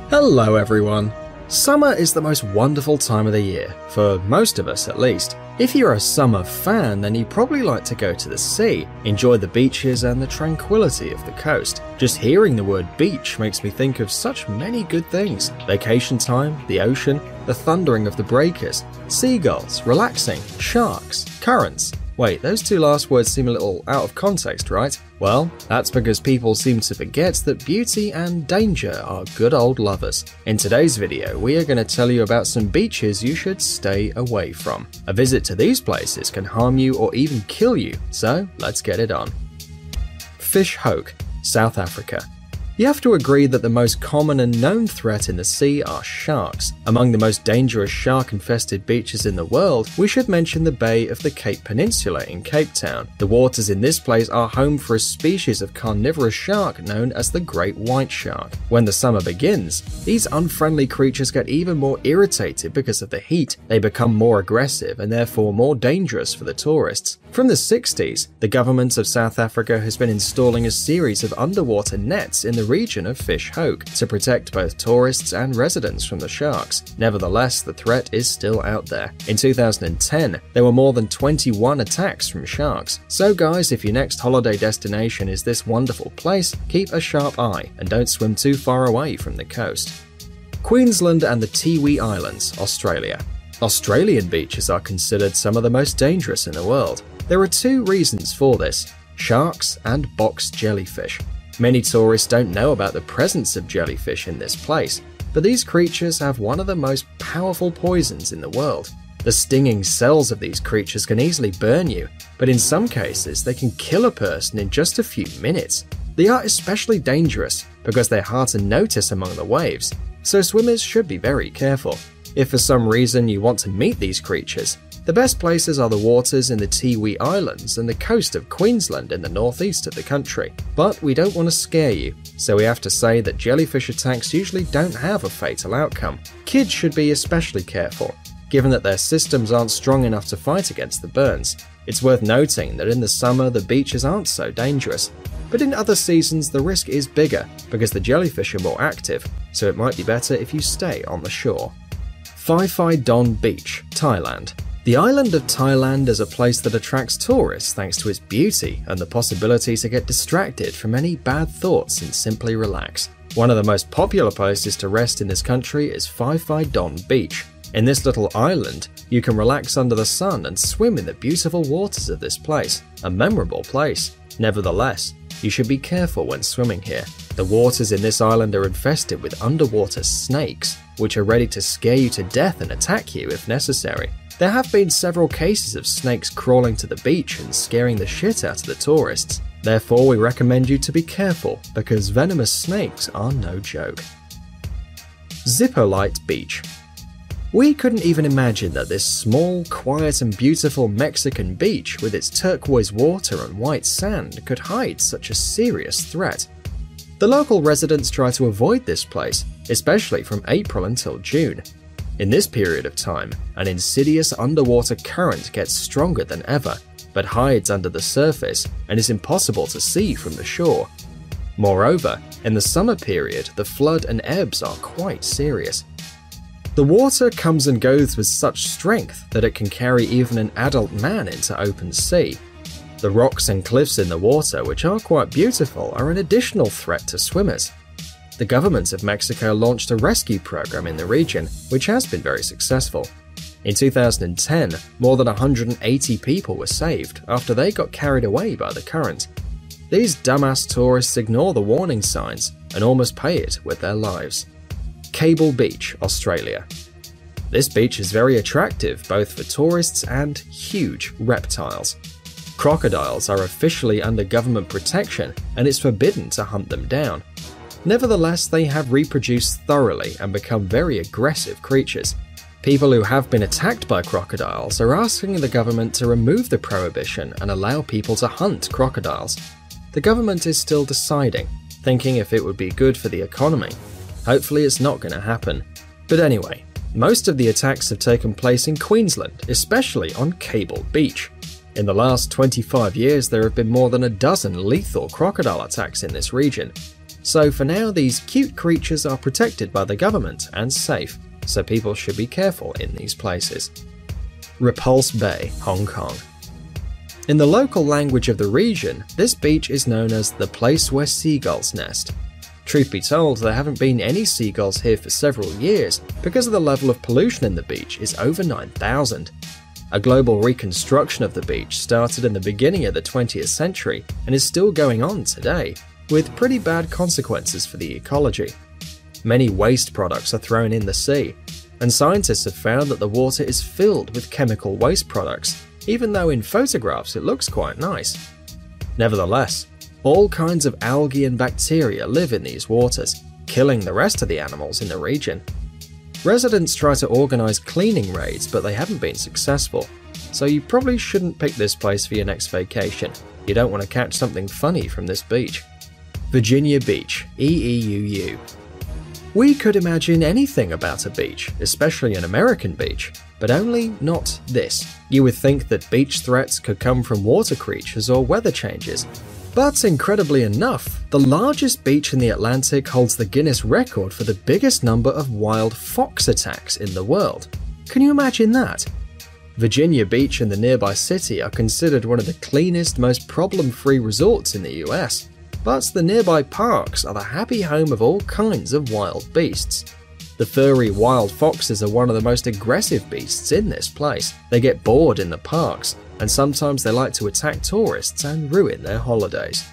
Hello everyone! Summer is the most wonderful time of the year, for most of us at least. If you're a summer fan, then you probably like to go to the sea, enjoy the beaches and the tranquility of the coast. Just hearing the word beach makes me think of such many good things. Vacation time, the ocean, the thundering of the breakers, seagulls, relaxing, sharks, currents. Wait, those two last words seem a little out of context, right? Well, that's because people seem to forget that beauty and danger are good old lovers. In today's video, we are going to tell you about some beaches you should stay away from. A visit to these places can harm you or even kill you, so let's get it on. Fish Hoek, South Africa. You have to agree that the most common and known threat in the sea are sharks. Among the most dangerous shark-infested beaches in the world, we should mention the Bay of the Cape Peninsula in Cape Town. The waters in this place are home for a species of carnivorous shark known as the great white shark. When the summer begins, these unfriendly creatures get even more irritated because of the heat. They become more aggressive and therefore more dangerous for the tourists. From the 60s, the government of South Africa has been installing a series of underwater nets in the region of Fish Hoek to protect both tourists and residents from the sharks. Nevertheless, the threat is still out there. In 2010, there were more than 21 attacks from sharks. So guys, if your next holiday destination is this wonderful place, keep a sharp eye and don't swim too far away from the coast. Queensland and the Tiwi Islands, Australia. Australian beaches are considered some of the most dangerous in the world. There are two reasons for this: sharks and box jellyfish. Many tourists don't know about the presence of jellyfish in this place, but these creatures have one of the most powerful poisons in the world. The stinging cells of these creatures can easily burn you, but in some cases they can kill a person in just a few minutes. They are especially dangerous because they're hard to notice among the waves, so swimmers should be very careful. If for some reason you want to meet these creatures, the best places are the waters in the Tiwi Islands and the coast of Queensland in the northeast of the country. But we don't want to scare you, so we have to say that jellyfish attacks usually don't have a fatal outcome. Kids should be especially careful, given that their systems aren't strong enough to fight against the burns. It's worth noting that in the summer the beaches aren't so dangerous, but in other seasons the risk is bigger because the jellyfish are more active, so it might be better if you stay on the shore. Phi Phi Don Beach, Thailand. The island of Thailand is a place that attracts tourists thanks to its beauty and the possibility to get distracted from any bad thoughts and simply relax. One of the most popular places to rest in this country is Phi Phi Don Beach. In this little island, you can relax under the sun and swim in the beautiful waters of this place, a memorable place. Nevertheless, you should be careful when swimming here. The waters in this island are infested with underwater snakes, which are ready to scare you to death and attack you if necessary. There have been several cases of snakes crawling to the beach and scaring the shit out of the tourists. Therefore, we recommend you to be careful because venomous snakes are no joke. Zippolite Beach. We couldn't even imagine that this small, quiet and beautiful Mexican beach with its turquoise water and white sand could hide such a serious threat. The local residents try to avoid this place, especially from April until June. In this period of time, an insidious underwater current gets stronger than ever, but hides under the surface and is impossible to see from the shore. Moreover, in the summer period, the flood and ebbs are quite serious. The water comes and goes with such strength that it can carry even an adult man into open sea. The rocks and cliffs in the water, which are quite beautiful, are an additional threat to swimmers. The government of Mexico launched a rescue program in the region, which has been very successful. In 2010, more than 180 people were saved after they got carried away by the current. These dumbass tourists ignore the warning signs and almost pay it with their lives. Cable Beach, Australia. This beach is very attractive both for tourists and huge reptiles. Crocodiles are officially under government protection and it's forbidden to hunt them down. Nevertheless, they have reproduced thoroughly and become very aggressive creatures. People who have been attacked by crocodiles are asking the government to remove the prohibition and allow people to hunt crocodiles. The government is still deciding, thinking if it would be good for the economy. Hopefully it's not going to happen. But anyway, most of the attacks have taken place in Queensland, especially on Cable Beach. In the last 25 years, there have been more than a dozen lethal crocodile attacks in this region. So for now, these cute creatures are protected by the government and safe, so people should be careful in these places. Repulse Bay, Hong Kong. In the local language of the region, this beach is known as the place where seagulls nest. Truth be told, there haven't been any seagulls here for several years because of the level of pollution in the beach is over 9,000. A global reconstruction of the beach started in the beginning of the 20th century and is still going on today, with pretty bad consequences for the ecology. Many waste products are thrown in the sea, and scientists have found that the water is filled with chemical waste products, even though in photographs it looks quite nice. Nevertheless, all kinds of algae and bacteria live in these waters, killing the rest of the animals in the region. Residents try to organize cleaning raids, but they haven't been successful, so you probably shouldn't pick this place for your next vacation. You don't want to catch something funny from this beach. Virginia Beach, E.E.U.U. We could imagine anything about a beach, especially an American beach, but only not this. You would think that beach threats could come from water creatures or weather changes. But incredibly enough, the largest beach in the Atlantic holds the Guinness record for the biggest number of wild fox attacks in the world. Can you imagine that? Virginia Beach and the nearby city are considered one of the cleanest, most problem-free resorts in the US, but the nearby parks are the happy home of all kinds of wild beasts. The furry wild foxes are one of the most aggressive beasts in this place. They get bored in the parks, and sometimes they like to attack tourists and ruin their holidays.